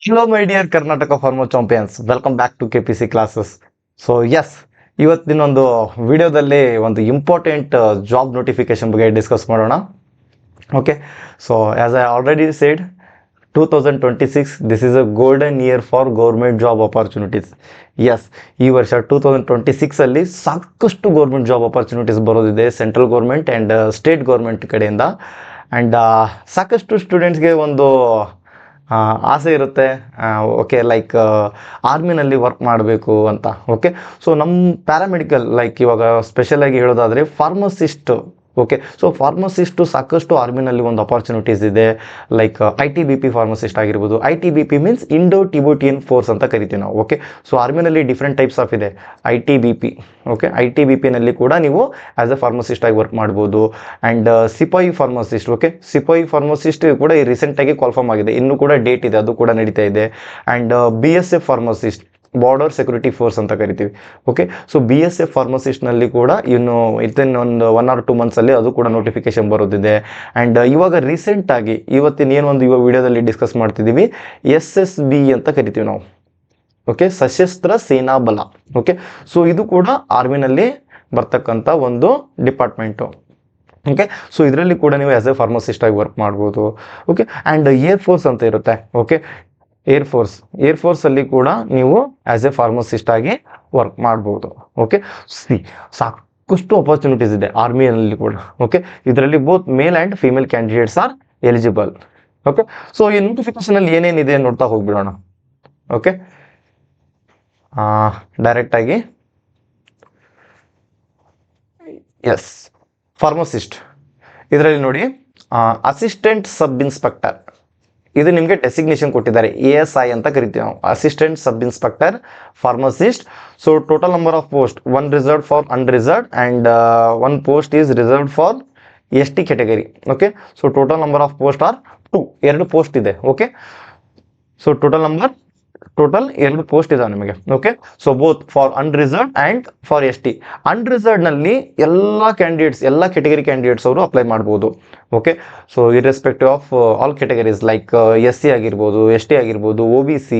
Hello, my dear Karnataka Pharma Champions. Welcome back to KPC classes. So, yes, ಇವತ್ತಿನ ಒಂದು ವಿಡಿಯೋದಲ್ಲಿ ಒಂದು important job notification ಬಗ್ಗೆ discuss ಮಾಡೋಣ. Okay, so as I already said 2026 this is a golden year for government job opportunities. Yes, ಈ ವರ್ಷ 2026 ಅಲ್ಲಿ ಸಾಕಷ್ಟು ಗೌರ್ಮೆಂಟ್ ಜಾಬ್ ಅಪಾರ್ಚುನಿಟೀಸ್ ಬರೋದಿದೆ central government and state government ಕಡೆಯಿಂದ. ಆ್ಯಂಡ್ ಸಾಕಷ್ಟು ಸ್ಟೂಡೆಂಟ್ಸ್ಗೆ ಒಂದು ಆಸೆ ಇರುತ್ತೆ, ಓಕೆ, ಲೈಕ್ ಆರ್ಮಿನಲ್ಲಿ ವರ್ಕ್ ಮಾಡಬೇಕು ಅಂತ. ಓಕೆ, ಸೊ ನಮ್ಮ ಪ್ಯಾರಾಮೆಡಿಕಲ್ ಲೈಕ್ ಇವಾಗ ಸ್ಪೆಷಲಾಗಿ ಹೇಳೋದಾದರೆ ಫಾರ್ಮಸಿಸ್ಟ್. ಓಕೆ, ಸೊ ಫಾರ್ಮಸಿಸ್ಟು ಸಾಕಷ್ಟು ಆರ್ಮಿನಲ್ಲಿ ಒಂದು ಅಪಾರ್ಚುನಿಟೀಸ್ ಇದೆ. ಲೈಕ್ ITBP ಫಾರ್ಮಸಿಸ್ಟ್ ಆಗಿರ್ಬೋದು. ITBP means Indo Tibetan force ಅಂತ ಕರಿತೀವಿ ನಾವು. ಓಕೆ, ಸೊ ಆರ್ಮಿನಲ್ಲಿ ಡಿಫ್ರೆಂಟ್ ಟೈಪ್ಸ್ ಆಫ್ ಇದೆ. ITBP, ಓಕೆ, ITBPನಲ್ಲಿ ಕೂಡ ನೀವು ಆ್ಯಸ್ ಎ ಫಾರ್ಮಸಿಸ್ಟ್ ಆಗಿ ವರ್ಕ್ ಮಾಡ್ಬೋದು. ಆ್ಯಂಡ್ ಸಿಪಾಯಿ ಫಾರ್ಮಸಿಸ್ಟ್, ಓಕೆ, ಸಿಪಾಯಿ ಫಾರ್ಮಸಿಸ್ಟ್ ಕೂಡ ಈ ರೀಸೆಂಟಾಗಿ ಕಾಲ್ಫರ್ಮ್ ಆಗಿದೆ, ಇನ್ನೂ ಕೂಡ ಡೇಟ್ ಇದೆ, ಅದು ಕೂಡ ನಡೀತಾ ಇದೆ. And BSF pharmacist, border security force ಅಂತ ಕರಿತೀವಿ. ಓಕೆ, ಸೊ BSF ಫಾರ್ಮಸಿಸ್ಟ್ನಲ್ಲಿ ಕೂಡ ಇನ್ನು ಒಂದು 1 or 2 ಮಂತ್ಸಲ್ಲಿ ಅದು ಕೂಡ ನೋಟಿಫಿಕೇಶನ್ ಬರೋದಿದೆ. ಆ್ಯಂಡ್ ಇವಾಗ ರೀಸೆಂಟಾಗಿ ಇವತ್ತಿನ ಏನೊಂದು ಇವಾಗ ವಿಡಿಯೋದಲ್ಲಿ ಡಿಸ್ಕಸ್ ಮಾಡ್ತಿದ್ದೀವಿ, SSB ಅಂತ ಕರಿತೀವಿ ನಾವು. ಓಕೆ, ಸಶಸ್ತ್ರ ಸೇನಾ ಬಲ. ಓಕೆ, ಸೊ ಇದು ಕೂಡ ಆರ್ಮಿನಲ್ಲಿ ಬರ್ತಕ್ಕಂಥ ಒಂದು ಡಿಪಾರ್ಟ್ಮೆಂಟು. ಓಕೆ, ಸೊ ಇದರಲ್ಲಿ ಕೂಡ ನೀವು ಆ್ಯಸ್ ಎ ಫಾರ್ಮಸಿಸ್ಟ್ ಆಗಿ ವರ್ಕ್ ಮಾಡ್ಬೋದು. ಓಕೆ, ಆ್ಯಂಡ್ ಏರ್ಫೋರ್ಸ್ ಅಂತ ಇರುತ್ತೆ. ಓಕೆ, ಏರ್ಫೋರ್ಸಲ್ಲಿ ಕೂಡ ನೀವು ಆ್ಯಸ್ ಎ ಫಾರ್ಮಸಿಸ್ಟ್ ಆಗಿ ವರ್ಕ್ ಮಾಡ್ಬೋದು. ಓಕೆ, ಸಾಕಷ್ಟು ಅಪಾರ್ಚುನಿಟೀಸ್ ಇದೆ ಆರ್ಮಿಯಲ್ಲಿ ಕೂಡ. ಓಕೆ, ಇದರಲ್ಲಿ both male and female candidates are eligible. Okay, so ಈ ನೋಟಿಫಿಕೇಶನಲ್ಲಿ ಏನೇನಿದೆ ನೋಡ್ತಾ ಹೋಗ್ಬಿಡೋಣ. ಓಕೆ, ಡೈರೆಕ್ಟಾಗಿ ಎಸ್, ಫಾರ್ಮಸಿಸ್ಟ್ ಇದರಲ್ಲಿ ನೋಡಿ, ಅಸಿಸ್ಟೆಂಟ್ ಸಬ್ ಇನ್ಸ್ಪೆಕ್ಟರ್, ಇದು ನಿಮಗೆ ಡೆಸಿಗ್ನೇಷನ್ ಕೊಟ್ಟಿದ್ದಾರೆ, ASI ಅಂತ ಕರಿತೀವಿ ನಾವು, assistant sub inspector pharmacist. So total number of post 1 reserved for unreserved and 1 post is reserved for ST category. Okay, so total number of post are 2 post ಇದೆ. Okay, so total 2 post ಇದೆ ನಿಮಗೆ. Okay, so both for unreserved and for ST. ಅನ್ರಿಸರ್ವ್ಡ್ನಲ್ಲಿ ಎಲ್ಲ category candidates ಅವರು apply ಮಾಡ್ಬೋದು. Okay, so irrespective of all categories like SC ಆಗಿರ್ಬೋದು, ST ಆಗಿರ್ಬೋದು, OBC,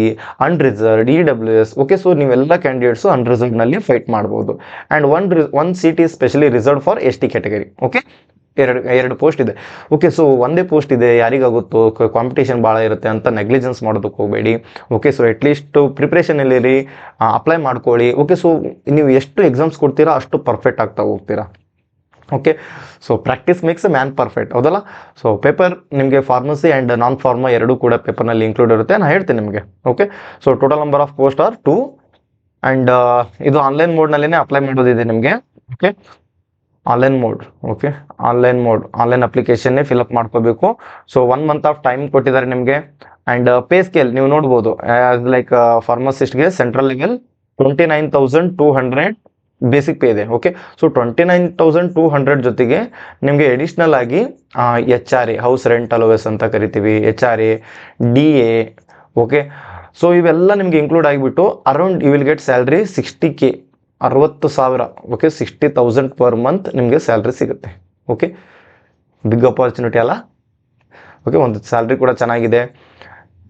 unreserved, EWS. Okay, so ನೀವೆಲ್ಲ ಕ್ಯಾಂಡಿಡೇಟ್ಸು ಅನ್ರಿಸರ್ವ್ಡ್ನಲ್ಲಿ ಫೈಟ್ ಮಾಡ್ಬೋದು. And one seat is specially reserved for ST category. Okay, ಎರಡು post ಇದೆ. ಓಕೆ, ಸೊ ಒಂದೇ post ಇದೆ, ಯಾರಿಗಾಗುತ್ತೋ, competition ಭಾಳ ಇರುತ್ತೆ ಅಂತ ನೆಗ್ಲಿಜೆನ್ಸ್ ಮಾಡೋದಕ್ಕೆ ಹೋಗಬೇಡಿ. ಓಕೆ, ಸೊ ಅಟ್ಲೀಸ್ಟ್ ಪ್ರಿಪ್ರೇಷನಲ್ಲಿ ಅಪ್ಲೈ ಮಾಡ್ಕೊಳ್ಳಿ. ಓಕೆ, ಸೊ ನೀವು ಎಷ್ಟು ಎಕ್ಸಾಮ್ಸ್ ಕೊಡ್ತೀರಾ ಅಷ್ಟು ಪರ್ಫೆಕ್ಟ್ ಆಗ್ತಾ ಹೋಗ್ತೀರಾ. Okay, so practice makes A man perfect, ಹೌದಲ್ಲ. ಸೊ ಪೇಪರ್ ನಿಮಗೆ ಫಾರ್ಮಸಿ ಆ್ಯಂಡ್ ನಾನ್ ಫಾರ್ಮಾ ಎರಡೂ ಕೂಡ ಪೇಪರ್ನಲ್ಲಿ ಇನ್ಕ್ಲೂಡ್ ಇರುತ್ತೆ, ನಾನು ಹೇಳ್ತೀನಿ ನಿಮಗೆ. Okay, so total number of post are 2 and ಇದು ಆನ್ಲೈನ್ ಮೋಡ್ನಲ್ಲೇ ಅಪ್ಲೈ ಮಾಡೋದಿದೆ ನಿಮಗೆ. ಓಕೆ, ಆನ್ಲೈನ್ ಅಪ್ಲಿಕೇಶನ್ನೇ ಫಿಲ್ಅಪ್ ಮಾಡ್ಕೋಬೇಕು. ಸೊ 1 ಮಂತ್ ಆಫ್ ಟೈಮ್ ಕೊಟ್ಟಿದ್ದಾರೆ ನಿಮಗೆ. ಆ್ಯಂಡ್ ಪೇ ಸ್ಕೇಲ್ ನೀವು ನೋಡ್ಬೋದು, ಲೈಕ್ ಫಾರ್ಮಸಿಸ್ಟ್ಗೆ ಸೆಂಟ್ರಲ್ ಲೆವೆಲ್ 29,200 ಬೇಸಿಕ್ ಪೇ ಇದೆ. ಓಕೆ, ಸೊ 29,200 ಜೊತೆಗೆ ನಿಮಗೆ ಎಡಿಷ್ನಲ್ ಆಗಿ HRA, ಹೌಸ್ ರೆಂಟ್ ಅಲೋವೆನ್ಸ್ ಅಂತ ಕರಿತೀವಿ, HRA, DA. ಓಕೆ, ಸೊ ಇವೆಲ್ಲ ನಿಮಗೆ ಇನ್ಕ್ಲೂಡ್ ಆಗಿಬಿಟ್ಟು around you will get salary 60K, 60,000. ಓಕೆ, 60,000 ಪರ್ ಮಂತ್ ನಿಮಗೆ ಸ್ಯಾಲ್ರಿ ಸಿಗುತ್ತೆ. ಓಕೆ, ಬಿಗ್ ಅಪಾರ್ಚುನಿಟಿ ಅಲ್ಲ. ಓಕೆ, ಒಂದು ಸ್ಯಾಲ್ರಿ ಕೂಡ ಚೆನ್ನಾಗಿದೆ.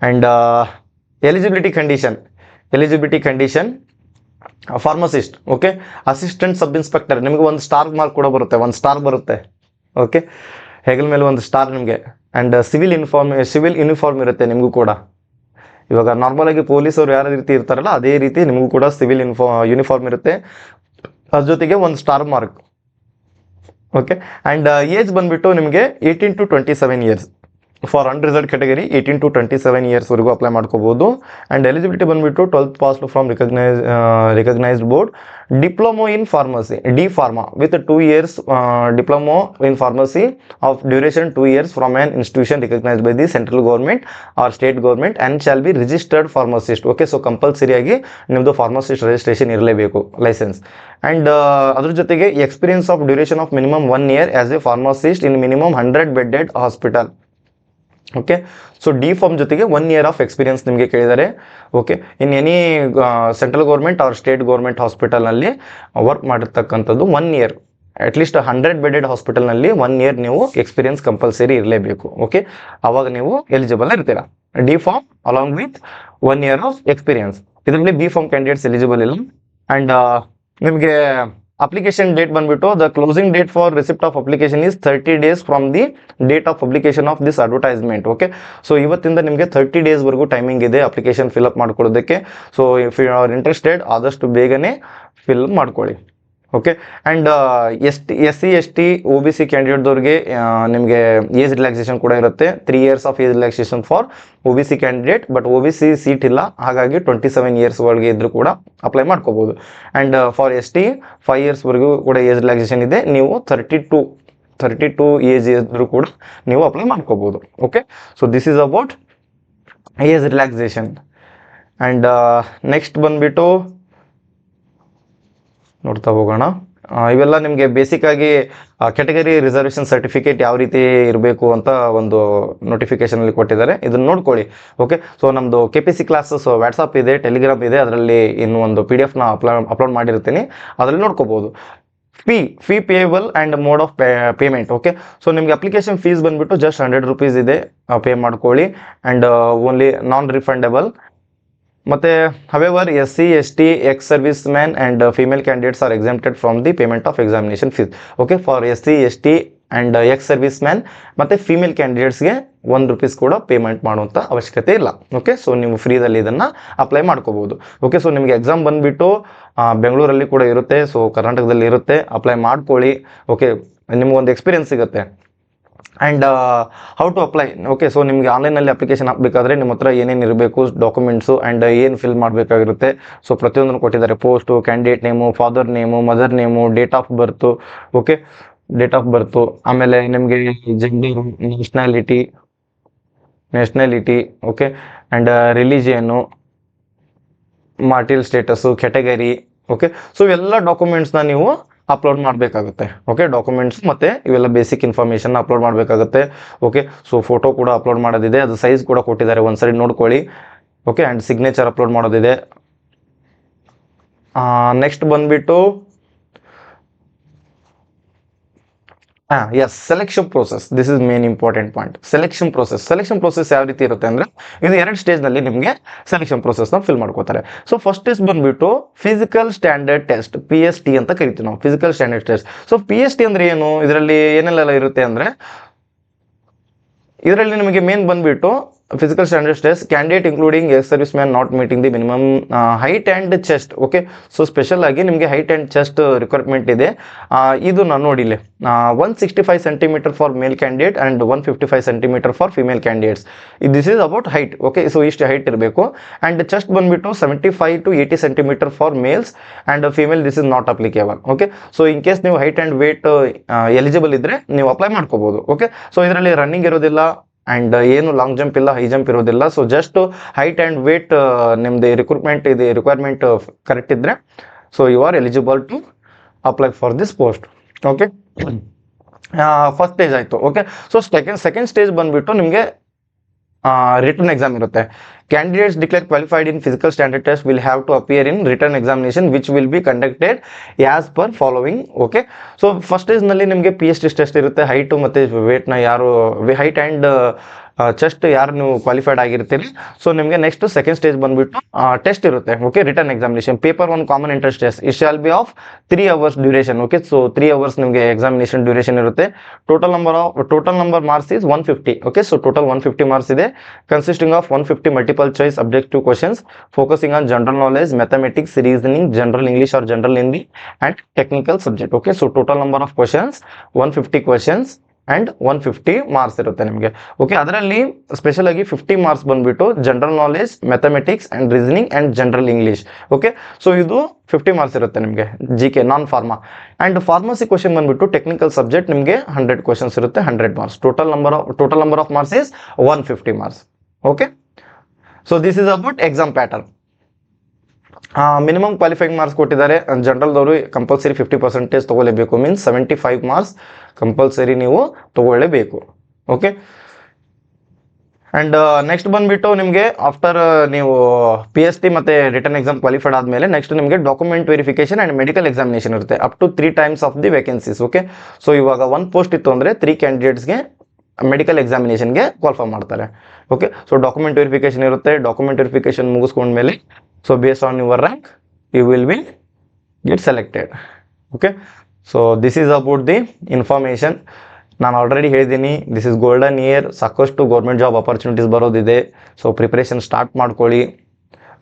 And eligibility condition pharmacist. Okay, assistant sub inspector ನಿಮಗೆ 1 ಸ್ಟಾರ್ ಮಾರ್ಕ್ ಕೂಡ ಬರುತ್ತೆ, 1 ಸ್ಟಾರ್ ಬರುತ್ತೆ. ಓಕೆ, ಹೆಗಲ ಮೇಲೆ 1 ಸ್ಟಾರ್ ನಿಮಗೆ. ಆ್ಯಂಡ್ ಸಿವಿಲ್ ಯೂನಿಫಾರ್ಮ್ ಇರುತ್ತೆ ನಿಮಗೂ ಕೂಡ. ಇವಾಗ ನಾರ್ಮಲ್ ಆಗಿ ಪೊಲೀಸರು ಯಾವ ರೀತಿ ಇರ್ತಾರಲ್ಲ ಅದೇ ರೀತಿ ನಿಮಗೂ ಕೂಡ ಸಿವಿಲ್ ಯೂನಿಫಾರ್ಮ್ ಇರುತ್ತೆ, ಅದ್ರ ಜೊತೆಗೆ 1 star mark. Okay, and age ಬಂದುಬಿಟ್ಟು ನಿಮಗೆ 18 to 27 years. For unreserved category 18 to 27 ಇಯರ್ಸ್ವರೆಗೂ ಅಪ್ಲೈ ಮಾಡ್ಕೋಬೋದು. ಆ್ಯಂಡ್ ಎಲಿಜಿಬಿಲಿಟಿ ಬಂದುಬಿಟ್ಟು 12th passed from recognised board, diploma in pharmacy, D pharma with 2 years diploma in pharmacy of duration 2 years from an institution recognised by the central government or state government and shall be registered pharmacist. Okay, so ಕಂಪಲ್ಸರಿಯಾಗಿ ನಿಮ್ಮದು pharmacist registration ಇರಲೇಬೇಕು, licence. And ಅದ್ರ ಜೊತೆಗೆ experience of duration of minimum 1 year as a pharmacist in minimum 100 bedded hospital. Okay, so D pharm ಜೊತೆಗೆ 1 year of experience ನಿಮಗೆ ಕೇಳಿದ್ದಾರೆ. Okay, in any central government or state government ಹಾಸ್ಪಿಟಲ್ನಲ್ಲಿ work ಮಾಡಿರ್ತಕ್ಕಂಥದ್ದು 1 year, at least 100 bedded ಹಾಸ್ಪಿಟಲ್ನಲ್ಲಿ 1 year ನೀವು experience compulsory ಇರಲೇಬೇಕು. Okay, ಅವಾಗ ನೀವು ಎಲಿಜಿಬಲ್ ಇರ್ತೀರಾ. D pharm along with 1 year of experience. ಇದರಲ್ಲಿ ಬಿ ಫಾರ್ಮ್ ಕ್ಯಾಂಡಿಡೇಟ್ಸ್ ಎಲಿಜಿಬಲ್ ಇಲ್ಲ. ಅಂಡ್ ನಿಮಗೆ ಅಪ್ಲಿಕೇಶನ್ ಡೇಟ್ ಬಂದ್ಬಿಟ್ಟು the closing date for receipt of application is 30 days from the date of publication of this advertisement. Okay, so ಇವತ್ತಿಂದ ನಿಮಗೆ 30 days ವರೆಗೂ timing ಇದೆ application fill up ಮಾಡ್ಕೊಳ್ಳೋದಕ್ಕೆ. So if you are interested ಆದಷ್ಟು ಬೇಗನೆ fill ಮಾಡ್ಕೊಳ್ಳಿ. Okay, and SC ST OBC ಕ್ಯಾಂಡಿಡೇಟ್ದವ್ರಿಗೆ ನಿಮಗೆ ಏಜ್ ರಿಲ್ಯಾಕ್ಸೇಷನ್ ಕೂಡ ಇರುತ್ತೆ. 3 years of age relaxation for OBC candidate. But OBC seat ಇಲ್ಲ, ಹಾಗಾಗಿ 27 years ಒಳಗೆ ಇದ್ರೂ ಕೂಡ ಅಪ್ಲೈ ಮಾಡ್ಕೋಬಹುದು. ಆ್ಯಂಡ್ ಫಾರ್ ST 5 years ವರೆಗೂ ಕೂಡ ಏಜ್ ರಿಲ್ಯಾಕ್ಸೇಷನ್ ಇದೆ. ನೀವು 32 ಏಜ್ ಇದ್ರೂ ಕೂಡ ನೀವು ಅಪ್ಲೈ ಮಾಡ್ಕೋಬಹುದು. Okay, so this is about age relaxation. And next ಬಂದ್ಬಿಟ್ಟು ನೋಡ್ತಾ ಹೋಗೋಣ. ಇವೆಲ್ಲ ನಿಮಗೆ ಬೇಸಿಕ್ ಆಗಿ ಕ್ಯಾಟಗರಿ ರಿಸರ್ವೇಷನ್ ಸರ್ಟಿಫಿಕೇಟ್ ಯಾವ ರೀತಿ ಇರಬೇಕು ಅಂತ ಒಂದು ನೋಟಿಫಿಕೇಶನ್ ಅಲ್ಲಿ ಕೊಟ್ಟಿದ್ದಾರೆ, ಇದನ್ನ ನೋಡ್ಕೊಳ್ಳಿ. ಓಕೆ, ಸೊ ನಮ್ಮದು KPC ಕ್ಲಾಸಸ್ ವಾಟ್ಸಪ್ ಇದೆ, ಟೆಲಿಗ್ರಾಮ್ ಇದೆ, ಅದರಲ್ಲಿ ಇನ್ನು ಒಂದು PDF ನ ಅಪ್ಲೋಡ್ ಮಾಡಿರ್ತೀನಿ, ಅದರಲ್ಲಿ ನೋಡ್ಕೋಬಹುದು. Fee payable and mode of payment. Okay, so ನಿಮಗೆ ಅಪ್ಲಿಕೇಶನ್ ಫೀಸ್ ಬಂದ್ಬಿಟ್ಟು ಜಸ್ಟ್ 100 rupees ಇದೆ, ಪೇ ಮಾಡ್ಕೊಳ್ಳಿ. And only non refundable. ಮತ್ತೆ however SC ST ex service man and female candidates are exempted from the payment of examination fees. Okay, for SC ST and ex service man ಮತ್ತು female ಕ್ಯಾಂಡಿಡೇಟ್ಸ್ಗೆ 1 rupees ಕೂಡ payment ಮಾಡುವಂಥ ಅವಶ್ಯಕತೆ ಇಲ್ಲ. Okay, so ನೀವು ಫ್ರೀದಲ್ಲಿ ಇದನ್ನು apply ಮಾಡ್ಕೋಬಹುದು. Okay, so ನಿಮಗೆ exam ಬಂದುಬಿಟ್ಟು ಬೆಂಗಳೂರಲ್ಲಿ ಕೂಡ ಇರುತ್ತೆ, ಸೊ ಕರ್ನಾಟಕದಲ್ಲಿ ಇರುತ್ತೆ, ಅಪ್ಲೈ ಮಾಡ್ಕೊಳ್ಳಿ. ಓಕೆ, ನಿಮಗೊಂದು ಎಕ್ಸ್ಪೀರಿಯನ್ಸ್ ಸಿಗುತ್ತೆ. And how to apply. Okay, so ನಿಮಗೆ ಆನ್ಲೈನಲ್ಲಿ ಅಪ್ಲಿಕೇಶನ್ ಹಾಕಬೇಕಾದ್ರೆ ನಿಮ್ಮ ಹತ್ರ ಏನೇನು ಇರಬೇಕು ಡಾಕ್ಯುಮೆಂಟ್ಸು ಆ್ಯಂಡ್ ಏನು ಫಿಲ್ ಮಾಡಬೇಕಾಗಿರುತ್ತೆ. ಸೊ ಪ್ರತಿಯೊಂದನ್ನು ಕೊಟ್ಟಿದ್ದಾರೆ, post, candidate name, father name, mother name, date of birth. Okay, date of birth, ಆಮೇಲೆ ನಿಮಗೆ gender, nationality. Okay, and religion, marital status, category. Okay, so ಇವೆಲ್ಲ ಡಾಕ್ಯುಮೆಂಟ್ಸ್ನ ನೀವು ಅಪ್ಲೋಡ್ ಮಾಡಬೇಕಾಗುತ್ತೆ. ಓಕೆ, ಡಾಕ್ಯುಮೆಂಟ್ಸ್ ಮತ್ತು ಇವೆಲ್ಲ ಬೇಸಿಕ್ ಇನ್ಫಾರ್ಮೇಷನ್ ಅಪ್ಲೋಡ್ ಮಾಡಬೇಕಾಗುತ್ತೆ. ಓಕೆ, ಸೊ ಫೋಟೋ ಕೂಡ ಅಪ್ಲೋಡ್ ಮಾಡೋದಿದೆ, ಅದು ಸೈಜ್ ಕೂಡ ಕೊಟ್ಟಿದ್ದಾರೆ, ಒಂದ್ಸರಿ ನೋಡ್ಕೊಳ್ಳಿ. ಓಕೆ, ಆ್ಯಂಡ್ ಸಿಗ್ನೇಚರ್ ಅಪ್ಲೋಡ್ ಮಾಡೋದಿದೆ. ನೆಕ್ಸ್ಟ್ ಬಂದುಬಿಟ್ಟು is selection process. This is main important point. Selection process ಯಾವ ರೀತಿ ಇರುತ್ತೆ ಅಂದರೆ, ಇದು 2 ಸ್ಟೇಜ್ನಲ್ಲಿ ನಿಮಗೆ ಸೆಲೆಕ್ಷನ್ ಪ್ರೋಸೆಸ್ನ ಫಿಲ್ ಮಾಡ್ಕೋತಾರೆ. ಸೊ ಫಸ್ಟ್ ಸ್ಟೇಜ್ ಬಂದುಬಿಟ್ಟು ಫಿಸಿಕಲ್ ಸ್ಟ್ಯಾಂಡರ್ಡ್ ಟೆಸ್ಟ್, PST ಅಂತ ಕರಿತೀವಿ ನಾವು, physical standard test. So PST ಅಂದರೆ ಏನು, ಇದರಲ್ಲಿ ಏನೆಲ್ಲ ಇರುತ್ತೆ ಅಂದರೆ, ಇದರಲ್ಲಿ ನಿಮಗೆ ಮೇನ್ ಬಂದುಬಿಟ್ಟು physical standard test, candidate including X service man not meeting the minimum height and chest. Okay, so special ಆಗಿ ನಿಮಗೆ ಹೈಟ್ ಆ್ಯಂಡ್ ಚೆಸ್ಟ್ ರಿಕ್ವೈರ್ಮೆಂಟ್ ಇದೆ. ಇದು ನಾನು ನೋಡಿಲ್ಲ, 165 centimeter for male candidate and 155 centimeter for female candidates. This is about height. Okay, so ಇಷ್ಟು height ಇರಬೇಕು. And chest ಬಂದುಬಿಟ್ಟು 75 to 80 centimeter for males and female. This is not applicable. Okay, so in case ನೀವು height and weight eligible ಇದ್ದರೆ ನೀವು apply ಮಾಡ್ಕೋಬೋದು. Okay, so ಇದರಲ್ಲಿ running ಇರೋದಿಲ್ಲ and ಏನು ಲಾಂಗ್ ಜಂಪ್ ಇಲ್ಲ, ಹೈ ಜಂಪ್ ಇರೋದಿಲ್ಲ. So just height and weight ನಿಮ್ಮದು ರಿಕ್ವೈರ್ಮೆಂಟ್ ಕರೆಕ್ಟ್ ಇದ್ದರೆ so you are eligible to apply for this post. Okay, first stage ಆಯಿತು. ಓಕೆ, ಸೊ ಸೆಕೆಂಡ್ ಸ್ಟೇಜ್ ಬಂದುಬಿಟ್ಟು ನಿಮಗೆ ರಿಟರ್ನ್ ಎಕ್ಸಾಮ್ ಇರುತ್ತೆ. Candidates declared qualified in physical standard test will have to appear in written examination which will be conducted as per following. Okay, so first stage ನಲ್ಲಿ ನಿಮಗೆ PST test ಇರುತ್ತೆ, height ಮತ್ತು ವೇಟ್ನ ಯಾರು height and chest ಯಾರು ನೀವು qualified ಆಗಿರ್ತೀರಿ. So ನಿಮಗೆ next second stage ಬಂದುಬಿಟ್ಟು ಟೆಸ್ಟ್ ಇರುತ್ತೆ. Okay, written examination, paper 1 common entrance test. It shall be of 3 hours duration. Okay, so 3 hours ನಿಮಗೆ ಎಕ್ಸಾಮಿನೇಷನ್ ಡ್ಯೂರೇಷನ್ ಇರುತ್ತೆ. Total number marks is 150. Okay, so total 150 marks ಇದೆ, consisting of 150 multiple choice objective questions focusing on general knowledge, mathematics, reasoning, general English or general Hindi and technical subject. Okay, so total number of questions 150 questions and 150 marks ಇರುತ್ತೆ ನಿಮಗೆ. Okay, ಅದರಲ್ಲಿ special ಆಗಿ 50 marks ಬಂದುಬಿಟ್ಟು general knowledge, mathematics and reasoning and general English. Okay, so ಇದು 50 marks ಇರುತ್ತೆ ನಿಮಗೆ. GK non pharma and pharmacy question ಬಂದುಬಿಟ್ಟು technical subject ನಿಮಗೆ 100 questions ಇರುತ್ತೆ, 100 marks. Total number of marks is 150 marks. Okay, so this is about exam pattern. Minimum qualifying marks ಕೊಟ್ಟಿದ್ದಾರೆ. ಜನರಲ್ದವರು compulsory 50% ತೊಗೊಳ್ಳೇಬೇಕು, means 75 marks compulsory ನೀವು ತೊಗೊಳ್ಳೇಬೇಕು. Okay, and next ಬಂದುಬಿಟ್ಟು ನಿಮಗೆ after ನೀವು PST ಮತ್ತು written exam qualified ಆದಮೇಲೆ next ನಿಮಗೆ document verification and medical examination ಇರುತ್ತೆ, up to 3 times of the vacancies. Okay, so ಇವಾಗ 1 post ಇತ್ತು ಅಂದರೆ 3 candidatesಗೆ ಮೆಡಿಕಲ್ ಎಕ್ಸಾಮಿನೇಷನ್ಗೆ ಕ್ವಾಲಿಫೈ ಮಾಡ್ತಾರೆ. ಓಕೆ, ಸೊ ಡಾಕ್ಯುಮೆಂಟ್ ವೆರಿಫಿಕೇಶನ್ ಇರುತ್ತೆ. ಡಾಕ್ಯುಮೆಂಟ್ ವೆರಿಫಿಕೇಶನ್ ಮುಗಿಸ್ಕೊಂಡ್ಮೇಲೆ so based on your rank you will be get selected. Okay, so this is about the information. ನಾನು already ಹೇಳಿದ್ದೀನಿ, ದಿಸ್ ಇಸ್ ಗೋಲ್ಡನ್ ಇಯರ್, ಸಾಕಷ್ಟು ಗೌರ್ಮೆಂಟ್ ಜಾಬ್ ಅಪರ್ಚುನಿಟೀಸ್ ಬರೋದಿದೆ. So preparation start ಮಾಡ್ಕೊಳ್ಳಿ.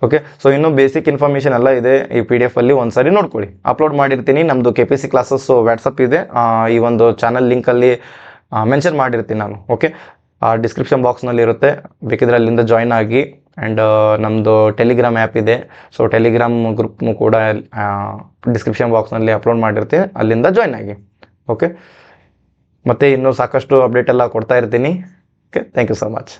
Okay, so ಇನ್ನೂ basic information ಎಲ್ಲ ಇದೆ ಈ PDF ಅಲ್ಲಿ, ಒಂದ್ಸರಿ ನೋಡ್ಕೊಳ್ಳಿ. ಅಪ್ಲೋಡ್ ಮಾಡಿರ್ತೀನಿ, ನಮ್ಮದು KPC ಕ್ಲಾಸಸ್ ವಾಟ್ಸಪ್ ಇದೆ, ಈ ಒಂದು ಚಾನಲ್ ಲಿಂಕಲ್ಲಿ ಮೆನ್ಷನ್ ಮಾಡಿರ್ತೀನಿ ನಾನು. ಓಕೆ, ಡಿಸ್ಕ್ರಿಪ್ಷನ್ ಬಾಕ್ಸ್ನಲ್ಲಿ ಇರುತ್ತೆ, ಬೇಕಿದ್ರೆ ಅಲ್ಲಿಂದ ಜಾಯ್ನ್ ಆಗಿ. ಆ್ಯಂಡ್ ನಮ್ಮದು ಟೆಲಿಗ್ರಾಮ್ ಆ್ಯಪ್ ಇದೆ, ಸೊ ಟೆಲಿಗ್ರಾಮ್ ಗ್ರೂಪ್ನು ಕೂಡ ಡಿಸ್ಕ್ರಿಪ್ಷನ್ ಬಾಕ್ಸ್ನಲ್ಲಿ ಅಪ್ಲೋಡ್ ಮಾಡಿರ್ತೀನಿ, ಅಲ್ಲಿಂದ ಜಾಯ್ನ್ ಆಗಿ. ಓಕೆ, ಮತ್ತು ಇನ್ನೂ ಸಾಕಷ್ಟು ಅಪ್ಡೇಟ್ ಎಲ್ಲ ಕೊಡ್ತಾ ಇರ್ತೀನಿ. Okay, thank you so much.